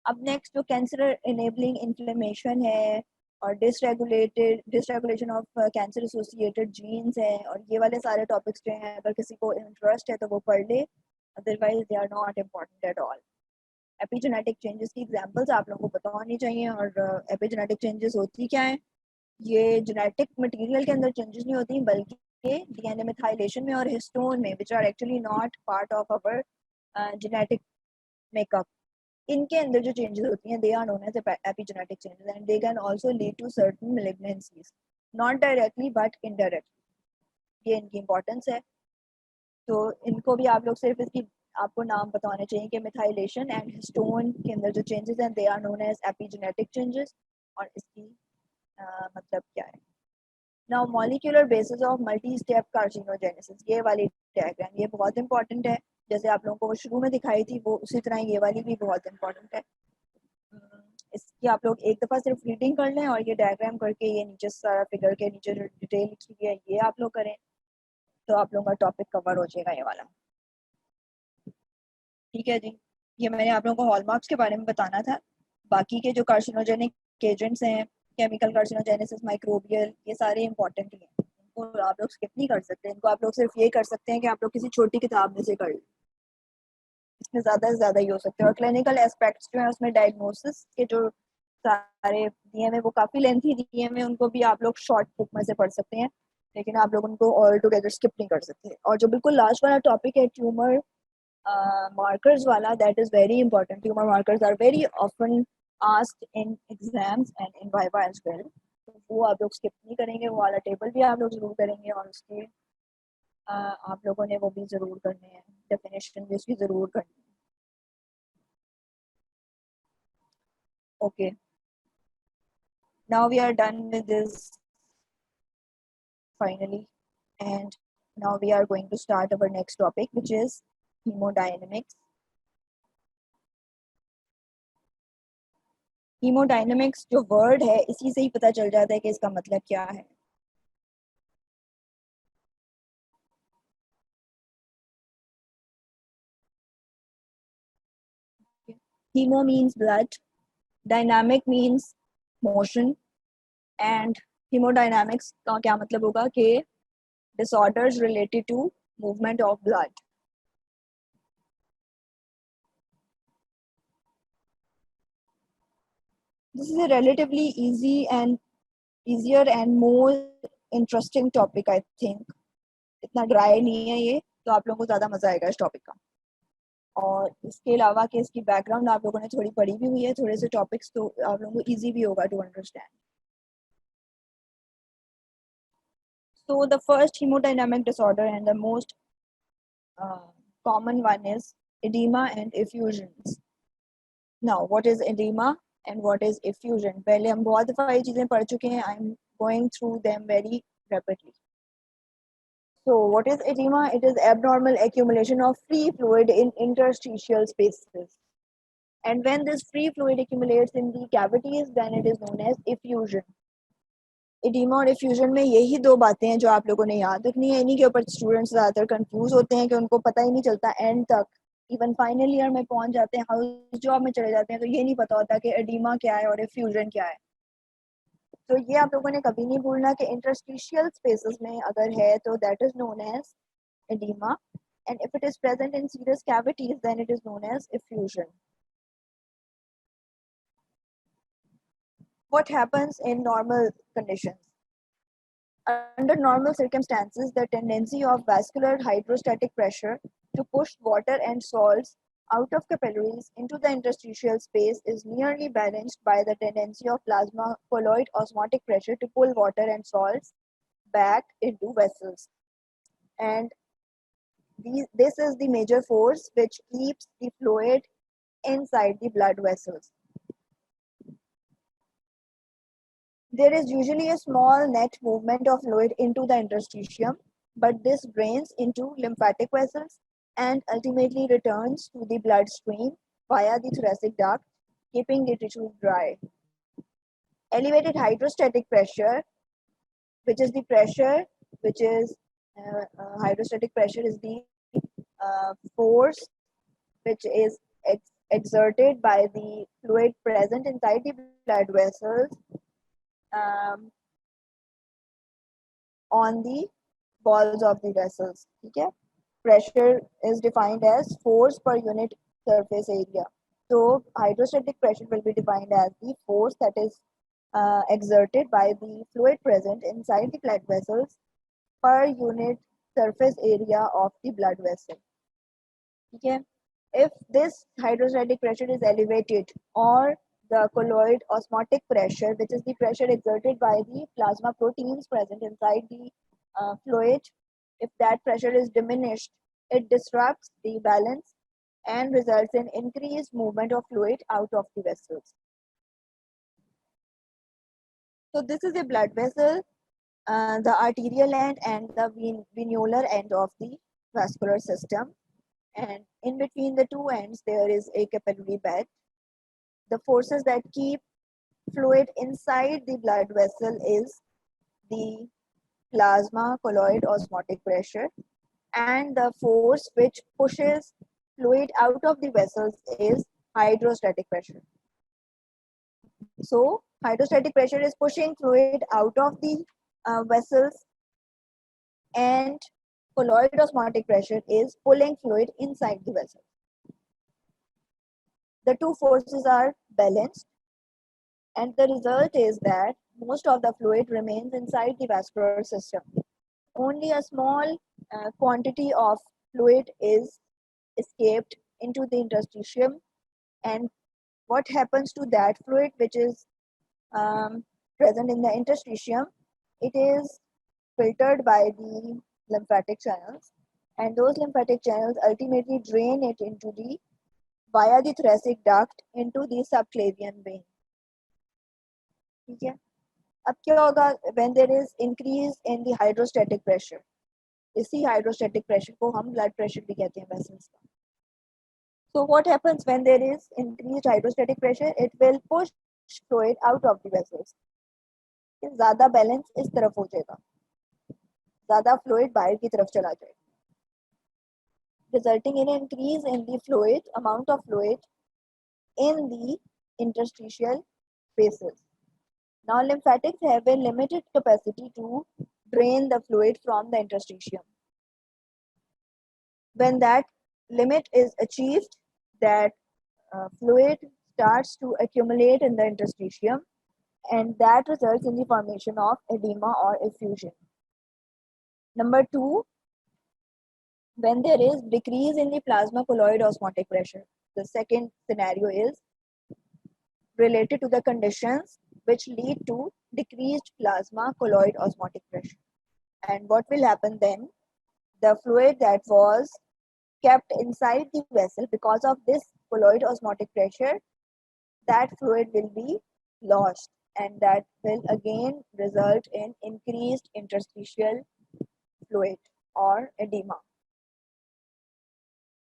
अब नेक्स्ट जो कैंसर इनेबलिंग इन्फ्लेमेशन है और dysregulation of cancer associated genes है, और ये वाले सारे टॉपिक्स जो हैं अगर किसी को इंटरेस्ट है तो वो पढ़ ले, otherwise they are not important at all. Epigenetic changes की एग्जांपल्स आप लोगों को पता होनी चाहिए, और एपिजेनेटिक चेंजेस होती क्या है, ये जेनेटिक मटेरियल के अंदर चेंजेस नहीं होती बल्कि डीएनए मिथाइलेशन में और हिस्टोन में, which are actually not part of our genetic makeup, इनके अंदर जो चेंजेस होती हैं they are known as epigenetic changes and they can also lead to certain malignancies, not directly but indirectly, ये इनकी इंपॉर्टेंस है। तो इनको भी आप लोग सिर्फ इसकी आपको नाम पता होने चाहिए कि मिथाइलेशन एंड हिस्टोन के अंदर जो चेंजेस हैं they are known as epigenetic changes, और इसकी मतलब क्या है। Now molecular basis of multi step carcinogenesis, ये वाली डायग्राम ये बहुत इंपॉर्टेंट है। जैसे आप लोगों को वो शुरू में दिखाई थी वो उसी तरह ये वाली भी बहुत इंपॉर्टेंट है। इसकी आप लोग एक दफ़ा सिर्फ रीडिंग कर लें और ये डायग्राम करके ये नीचे सारा फिगर के नीचे जो डिटेल लिखी हुई है ये आप लोग करें तो आप लोगों का टॉपिक कवर हो जाएगा ये वाला। ठीक है जी, ये मैंने आप लोगों को हॉलमार्क्स के बारे में बताना था। बाकी के जो कार्सिनोजेनिक एजेंट्स हैं, केमिकल कार्सिनोजेनेसिस, माइक्रोबियल, ये सारे इंपॉर्टेंट ही हैं, इनको आप लोग स्किप नहीं कर सकते। इनको आप लोग सिर्फ ये कर सकते हैं कि आप लोग किसी छोटी किताब में से कर लें, इसमें ज़्यादा से ज़्यादा ही हो सकते हैं। और क्लिनिकल एस्पेक्ट्स जो है उसमें डायग्नोसिस के जो सारे दिए हुए वो काफ़ी लेंथी दिए हुए, उनको भी आप लोग शॉर्ट बुक में से पढ़ सकते हैं, लेकिन आप लोग उनको ऑल टुगेदर स्किप नहीं कर सकते। और जो बिल्कुल लास्ट वाला टॉपिक है tumour markers wala, that is very important. Tumor markers are very often asked in exams and in viva as well. तो वो आप लोग स्किप नहीं करेंगे, वो वाला टेबल भी आप लोग जरूर करेंगे और उसके आप लोगों ने वो भी जरूर करने हैं, डेफिनेशन भी उसकी जरूर करनी है। Okay, now we are done with this finally, and now we are going to start our next topic, which is hemodynamics. Haemodynamics जो वर्ड है इसी से ही पता चल जाता है कि इसका मतलब क्या है। Hemo means blood, dynamic means motion, and hemodynamics का क्या मतलब होगा कि disorders related to movement of blood. This is a relatively easier and more interesting topic, I think. इतना ड्राई नहीं है ये, तो आप लोगों को ज़्यादा मज़ा आएगा इस टॉपिक का। और इसके अलावा कि इसकी बैकग्राउंड आप लोगों ने थोड़ी पढ़ी भी हुई है, थोड़े से टॉपिक्स, तो आप लोगों को ईजी भी होगा to understand. So the first hemodynamic disorder and the most common one is edema and effusions. Now, what is edema and what is effusion? पहले हम बहुत दफ़ा ये चीज़ें पढ़ चुके हैं. I'm going through them very rapidly. So, what is edema? It is abnormal accumulation of free fluid in interstitial spaces. And when this free fluid accumulates in the cavities, then it is known as effusion. Oedema और effusion में यही दो बातें हैं जो आप लोगों ने याद रखनी है। इन्हीं के ऊपर स्टूडेंट्स ज़्यादातर कंफ्यूज होते हैं कि उनको पता ही नहीं चलता एंड तक, इवन फाइनल ईयर में पहुंच जाते हैं, हाउस जॉब में चले जाते हैं, तो ये नहीं पता होता कि एडिमा क्या है और इफ्यूजन क्या है। तो ये आप लोगों ने कभी नहीं भूलना कि इंटरस्टिशियल स्पेसेस में अगर है तो that is known as oedema, and if it is present in serous cavities then it is known as effusion. What happens in normal conditions? Under normal circumstances, the tendency of vascular hydrostatic pressure to push water and salts out of capillaries into the interstitial space is nearly balanced by the tendency of plasma colloid osmotic pressure to pull water and salts back into vessels. And this is the major force which keeps the fluid inside the blood vessels. There is usually a small net movement of fluid into the interstitium, but this drains into lymphatic vessels and ultimately returns to the bloodstream via the thoracic duct, keeping the tissue dry. Elevated hydrostatic pressure, which is the pressure, which is hydrostatic pressure is the force which is exerted by the fluid present inside the blood vessels um, on the walls of the vessels. Okay? Pressure is defined as force per unit surface area. So hydrostatic pressure will be defined as the force that is exerted by the fluid present inside the blood vessels per unit surface area of the blood vessel. Okay? If this hydrostatic pressure is elevated, or the colloid osmotic pressure, which is the pressure exerted by the plasma proteins present inside the fluid, if that pressure is diminished, it disrupts the balance and results in increased movement of fluid out of the vessels. So this is a blood vessel. the arterial end and the venular end of the vascular system. And in between the two ends, there is a capillary bed. The forces that keep fluid inside the blood vessel is the plasma colloid osmotic pressure, and the force which pushes fluid out of the vessels is hydrostatic pressure. So hydrostatic pressure is pushing fluid out of the vessels, and colloid osmotic pressure is pulling fluid inside the vessel. The two forces are balanced, and the result is that most of the fluid remains inside the vascular system. Only a small quantity of fluid is escaped into the interstitium, and what happens to that fluid which is present in the interstitium? It is filtered by the lymphatic channels, and those lymphatic channels ultimately drain it into the via the thoracic duct into the subclavian vein. ठीक है? अब क्या होगा when there is increase in the hydrostatic pressure? इसी hydrostatic pressure को हम blood pressure भी कहते हैं vessels का. So what happens when there is increased hydrostatic pressure? It will push fluid out of the vessels. ज़्यादा बैलेंस इस तरफ हो जाएगा, ज़्यादा फ्लूइड बाहर की तरफ चला जाएगा, resulting in increase in the fluid amount of fluid in the interstitial spaces. Now lymphatics have a limited capacity to drain the fluid from the interstitium. When that limit is achieved, that fluid starts to accumulate in the interstitium, and that results in the formation of edema or effusion. Number two, when there is decrease in the plasma colloid osmotic pressure. The second scenario is related to the conditions which lead to decreased plasma colloid osmotic pressure. And what will happen then? The fluid that was kept inside the vessel because of this colloid osmotic pressure, that fluid will be lost, and that will again result in increased interstitial fluid or edema.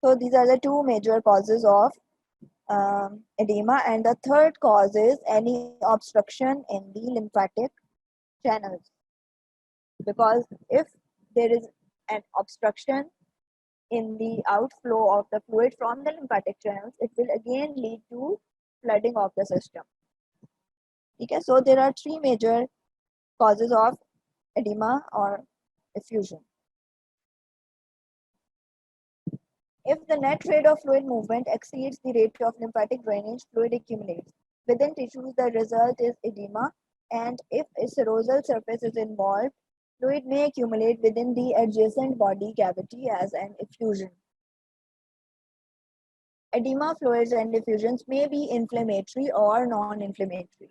So these are the two major causes of edema, and the third cause is any obstruction in the lymphatic channels. Because if there is an obstruction in the outflow of the fluid from the lymphatic channels, it will again lead to flooding of the system. Okay, so there are three major causes of edema or effusion. If the net rate of fluid movement exceeds the rate of lymphatic drainage, fluid accumulates within tissues. The result is edema, and if a serosal surface is involved, fluid may accumulate within the adjacent body cavity as an effusion. Edema, fluids, and effusions may be inflammatory or non-inflammatory.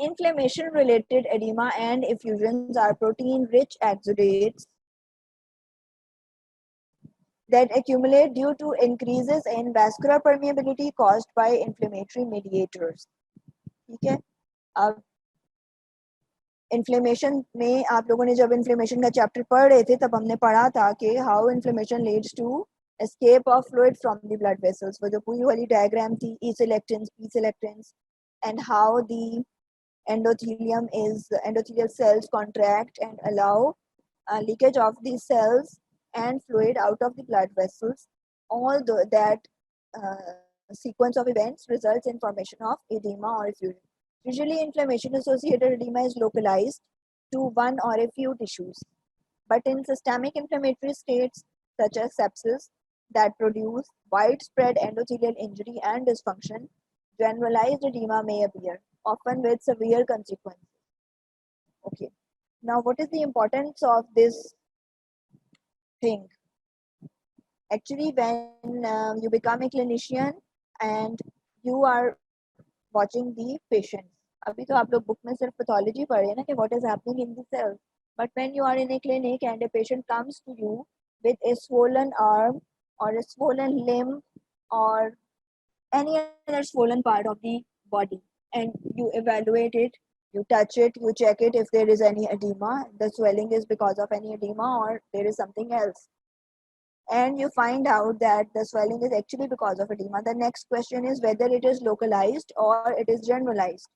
Inflammation-related edema and effusions are protein-rich exudates that accumulate due to increases in vascular permeability caused by inflammatory mediators. ठीक है? अब inflammation में आप लोगों ने जब inflammation का chapter पढ़ रहे थे तब हमने पढ़ा था कि how inflammation leads to escape of fluid from the blood vessels. वो जो पूरी वाली डायग्राम थी, E selectins, P selectins, and how the endothelial cells contract and allow leakage of these cells and fluid out of the blood vessels. All that sequence of events results in formation of edema or effusion. Usually inflammation associated edema is localized to one or a few tissues, but in systemic inflammatory states such as sepsis that produce widespread endothelial injury and dysfunction, generalized edema may appear, often with severe consequences. Okay, now what is the importance of this thing? Actually, when you become a clinician and you are watching the patients, अभी तो आप लोग book में सिर्फ pathology पढ़े ना कि what is happening in the cells, but when you are in a clinic and a patient comes to you with a swollen arm or a swollen limb or any other swollen part of the body, and you evaluate it, you touch it, you check it if there is any edema, the swelling is because of any edema or there is something else, and you find out that the swelling is actually because of edema. The next question is whether it is localized or it is generalized,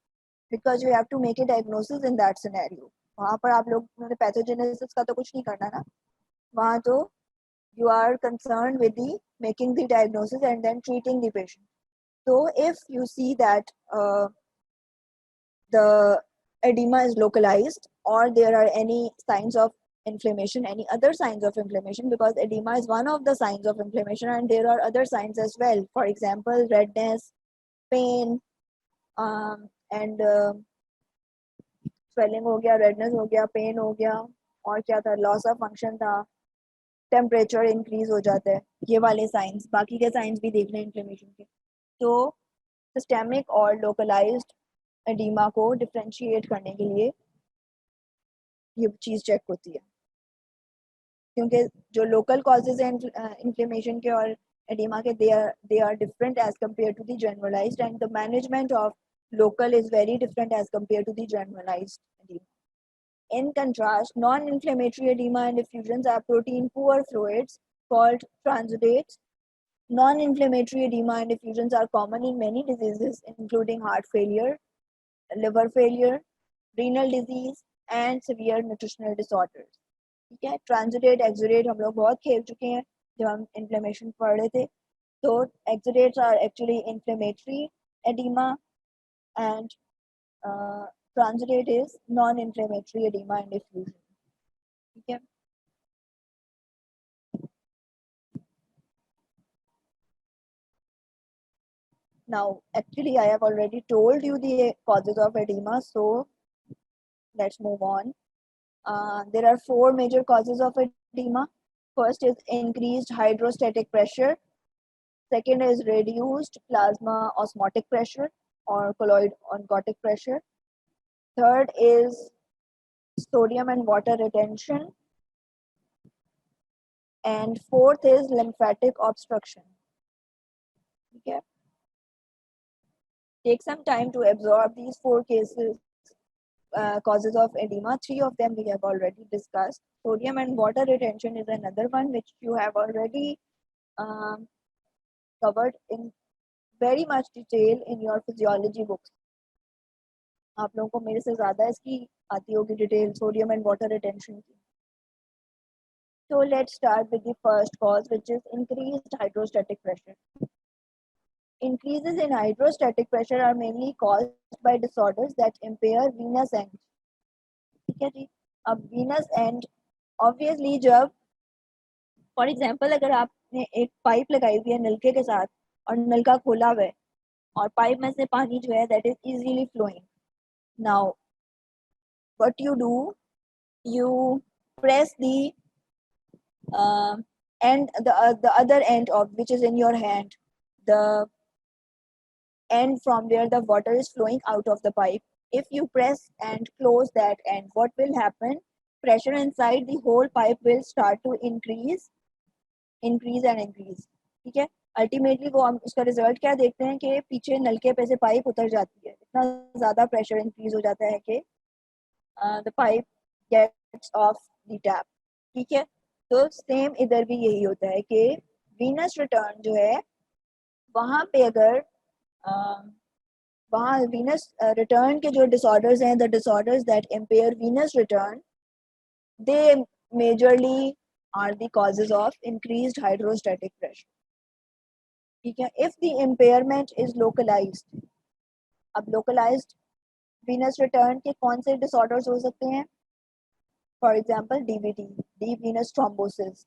because you have to make a diagnosis in that scenario. वहाँ पर आप लोग pathogenesis का तो कुछ नहीं करना ना, वहाँ तो you are concerned with the making the diagnosis and then treating the patient. So if you see that the edema is localized or there are any signs of inflammation, any other signs of inflammation, because edema is one of the signs of inflammation and there are other signs as well. For example, redness, pain, and swelling हो गया, redness हो गया, pain हो गया, और क्या था, loss of function था, टेम्परेचर इंक्रीज हो जाता है, ये वाले साइंस, बाकी के साइंस भी देख लें इन्फ्लेमेशन के. तो सिस्टेमिक और लोकलाइज्ड एडिमा को डिफरेंशिएट करने के लिए ये चीज़ चेक होती है, क्योंकि जो लोकल कॉजेज हैं इन्फ्लेमेशन के और एडिमा के, they are different as compared to the generalized, and the management of local is very different as compared to the generalized edema. In contrast, non-inflammatory edema and effusions are protein-poor fluids called transudates. Non-inflammatory edema and effusions are common in many diseases, including heart failure, liver failure, renal disease, and severe nutritional disorders. ठीक है, transudate exudate हम लोग बहुत खेल चुके हैं जब हम इन्फ्लेमेशन पढ़ रहे थे. तो exudates are actually inflammatory oedema and transudate is non-inflammatory edema and effusion. Okay. Now, actually, I have already told you the causes of edema, so let's move on. There are four major causes of edema. First is increased hydrostatic pressure. Second is reduced plasma osmotic pressure or colloid oncotic pressure. Third is sodium and water retention. And fourth is lymphatic obstruction. Okay. Take some time to absorb these four causes of edema. Three of them we have already discussed. Sodium and water retention is another one which you have already covered in very much detail in your physiology books. आप लोगों को मेरे से ज़्यादा इसकी आती होगी detail sodium and water retention की. So let's start with the first cause, which is increased hydrostatic pressure. Increases in hydrostatic pressure are mainly caused by disorders that impair venous end. ठीक है जी. अब venous end obviously जब for example अगर आपने एक pipe लगाई हुई है नलके के साथ और नलका खोला हुआ है और पाइप में से पानी जो है that is easily flowing. Now what you do, you press the the other end of which is in your hand, the end from where the water is flowing out of the pipe. If you press and close that end, what will happen? Pressure inside the whole pipe will start to increase and increase. ठीक है, ultimately वो हम उसका result क्या देखते हैं कि पीछे नलके पे से पाइप उतर जाती है, इतना ज़्यादा प्रेशर इंक्रीज हो जाता है कि the pipe gets off the tap. ठीक है, तो सेम इधर भी यही होता है कि वीनस रिटर्न जो है वहाँ पे अगर वहाँ वीनस रिटर्न के जो डिसऑर्डर्स हैं, the disorders that empire venous return, they majorly are the causes of increased hydrostatic pressure. ठीक है, if the impairment is localized, अब localized venous return के कौन से disorders हो सकते हैं? For example, DVT, deep venous thrombosis,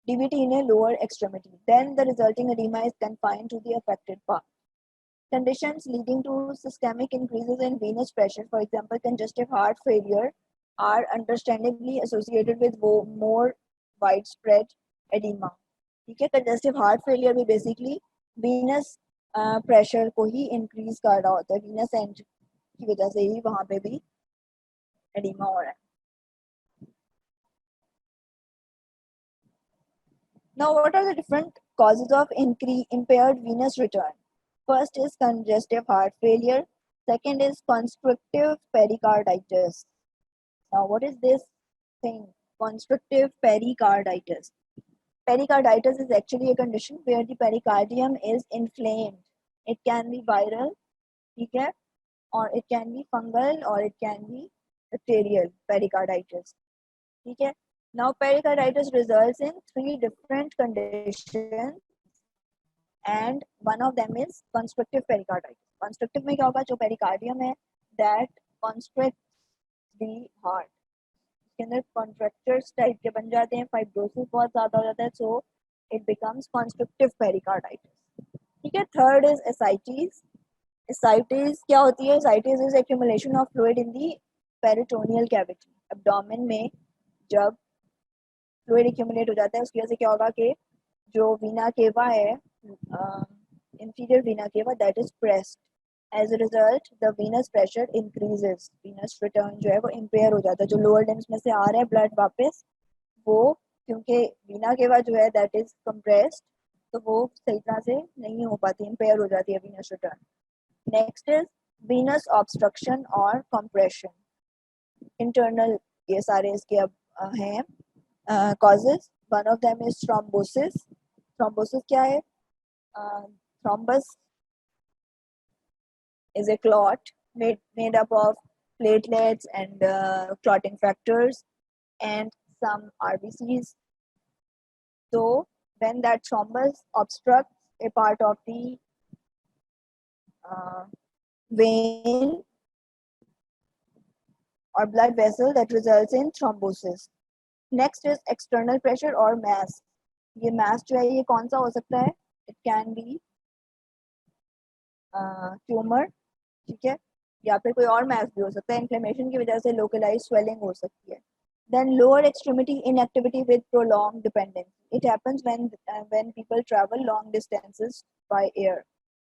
DVT in a lower extremity. Then the resulting edema is confined to the affected part. Conditions leading to systemic increases in venous pressure, for example, congestive heart failure, are understandably associated with more widespread edema. ठीक है, congestive heart failure भी basically Venus pressure को ही increase कर रहा होता है, Venus and की वजह से ही वहाँ पे भी एडिमा हो रहा है. Now, what are the different causes of impaired venous return. First is congestive heart failure. Second is constrictive pericarditis. Now, what is this thing? Constrictive pericarditis. Pericarditis is actually a condition where the pericardium is inflamed. It can be viral, okay, or it can be fungal, or it can be bacterial pericarditis. Okay. Now, pericarditis results in three different conditions, and one of them is constrictive pericarditis. Constrictive में क्या होगा? जो pericardium है, that constricts the heart. इसके अंदर contractures type के बन जाते हैं, fibrosis बहुत ज़्यादा हो जाता है, so it becomes constrictive pericarditis. ठीक है. Third is ascites. Ascites क्या होती है? Ascites is accumulation of fluid in the peritoneal cavity. Abdomen में जब fluid accumulate हो जाता है, उसकी वजह से क्या होगा कि जो vena cava है, inferior vena cava, that is pressed. As a result, the venous pressure increases. Venous return जो है वो impair हो जाता है. जो lower limbs में से आ रहा है blood वापस, वो क्योंकि vena cava जो है that is compressed, तो वो सही तरह से नहीं हो पाती, impair हो जाती है venous return. Next is venous obstruction or compression. Internal ये सारे इसके अब हैं causes. One of them is thrombosis. Thrombosis क्या है? Thrombus is a clot made up of platelets and clotting factors and some RBCs. So when that thrombus obstructs a part of the vein or blood vessel, that results in thrombosis. Next is external pressure or mass. ये mass जो है ये कौन सा हो सकता है? It can be tumor, ठीक है, या फिर कोई और mass भी हो सकता है. Inflammation की वजह से localized swelling हो सकती है. Then lower extremity inactivity with prolonged dependence. It happens when people travel long distances by air.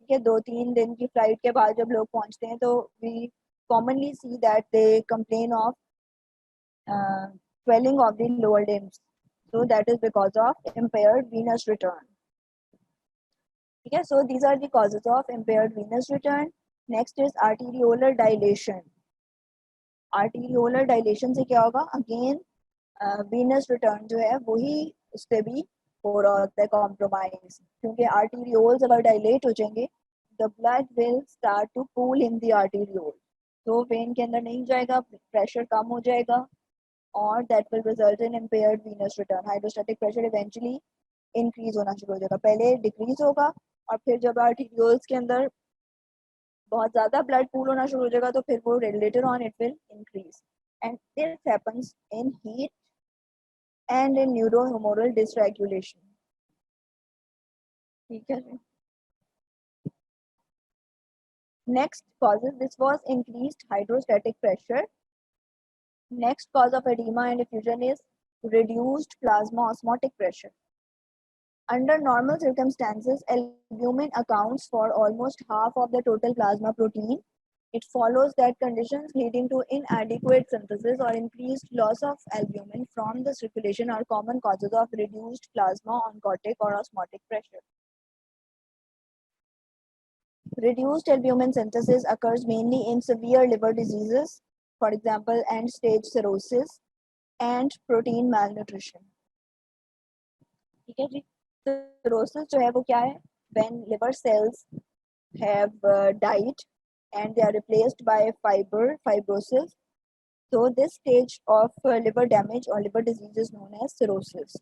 ठीक है, 2-3 दिन की फ्लाइट के बाद जब लोग पहुंचते हैं तो we commonly see that they complain of swelling of the lower limbs. So that is because of impaired venous return. Okay, so these are the causes of impaired venous return. Next is arteriolar dilation. Arteriolar dilation से क्या होगा? Again, venous return जो है वही उससे भी हो रहा होता है compromise, क्योंकि arterioles अगर dilate हो जाएंगे, the blood will start to pool in the arterioles. तो vein के अंदर नहीं जाएगा, pressure कम हो जाएगा, और that will result in impaired venous return. Hydrostatic pressure eventually increase होना शुरू हो जाएगा. पहले decrease होगा और फिर जब arterioles के अंदर बहुत ज़्यादा blood pool होना शुरू हो जाएगा तो फिर वो later on it will increase. And this happens in heat and in neurohumoral dysregulation. ठीक है. Next causes, this was increased hydrostatic pressure. Next cause of edema and effusion is reduced plasma osmotic pressure. Under normal circumstances, albumin accounts for almost half of the total plasma protein. It follows that conditions leading to inadequate synthesis or increased loss of albumin from the circulation are common causes of reduced plasma oncotic or osmotic pressure. Reduced albumin synthesis occurs mainly in severe liver diseases, for example, end-stage cirrhosis and protein malnutrition. ठीक है जी. Cirrhosis जो है वो क्या है? When liver cells have died and they are replaced by fibrosis. So this stage of liver damage or liver disease is known as cirrhosis.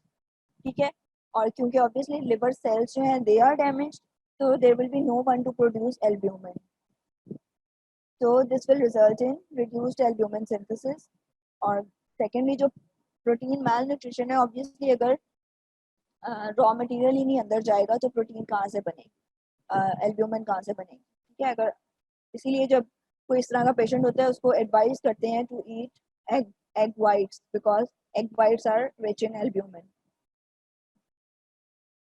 ठीक है. और क्योंकि obviously liver cells जो हैं they are damaged, so there will be no one to produce albumin. So this will result in reduced albumin synthesis. और secondly जो protein malnutrition है, obviously अगर रॉ मटेरियल ही नहीं अंदर जाएगा तो प्रोटीन कहाँ से बनेगी, एल्ब्यूमिन कहाँ से बनेगी. ठीक है. अगर इसीलिए जब कोई इस तरह का पेशेंट होता है उसको एडवाइस करते हैं to eat egg whites because egg whites are rich in albumin.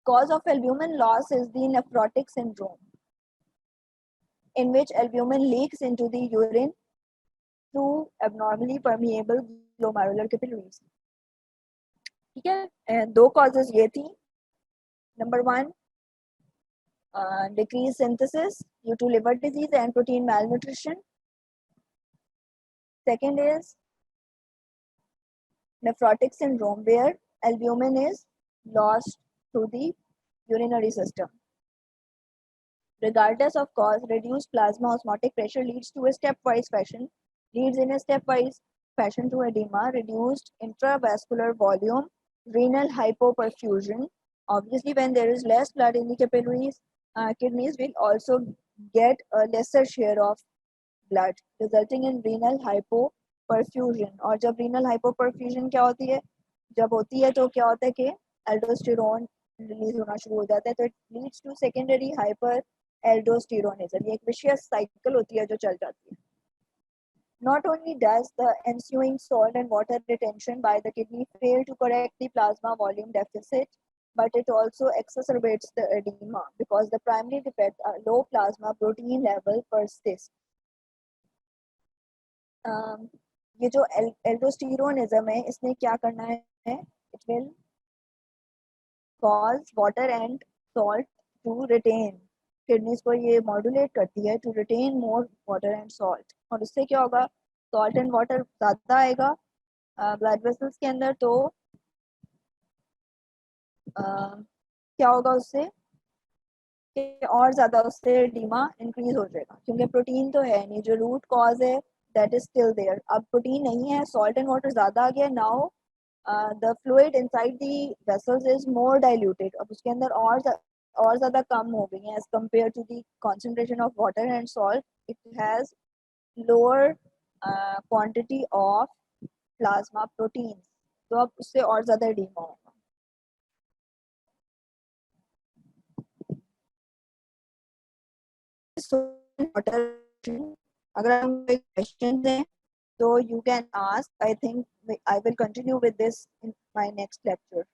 Cause of albumin loss is the nephrotic syndrome, in which albumin leaks into the urine through abnormally permeable glomerular capillaries. ठीक है. दो causes ये थी. Number one, decreased synthesis due to liver disease and protein malnutrition. Second is nephrotic syndrome, where albumin is lost through the urinary system. Regardless of cause, reduced plasma osmotic pressure leads in a stepwise fashion to edema, reduced intravascular volume, renal hypoperfusion. Obviously, when there is less blood in the capillaries, kidneys will also get a lesser share of blood, resulting in renal hypoperfusion. और जब renal hypoperfusion क्या होती है? जब होती है तो क्या होता है कि aldosterone रिलीज होना शुरू हो जाता है, तो it leads to secondary hyperaldosteronism. ये एक vicious cycle होती है जो चल जाती है. Not only does the ensuing salt and water retention by the kidney fail to correct the plasma volume deficit, but it also exacerbates the edema because the primary defect, low plasma protein level, persists. ये जो aldosteronism है, इसने क्या करना है? It will cause water and salt to retain. Kidneys को ये modulate करती है to retain more water and salt. और उससे क्या होगा? सॉल्ट एंड वाटर ज़्यादा आएगा ब्लड वेसल्स के अंदर, तो क्या होगा उससे कि और ज़्यादा उससे एडिमा इंक्रीज हो जाएगा, क्योंकि प्रोटीन तो है नहीं, जो रूट कॉज है दैट इज स्टिल देयर. अब प्रोटीन नहीं है, सॉल्ट एंड वाटर ज़्यादा आ गया, now the fluid inside the vessels is more diluted. अब उसके अंदर और ज़्यादा कम हो गई हैं as compared to the concentration of water and salt. It has lower quantity of plasma protein, तो अब उससे और ज़्यादा एडिमा होगा. अगर हम कोई क्वेश्चन हैं तो you can ask. I think I will continue with this in my next lecture.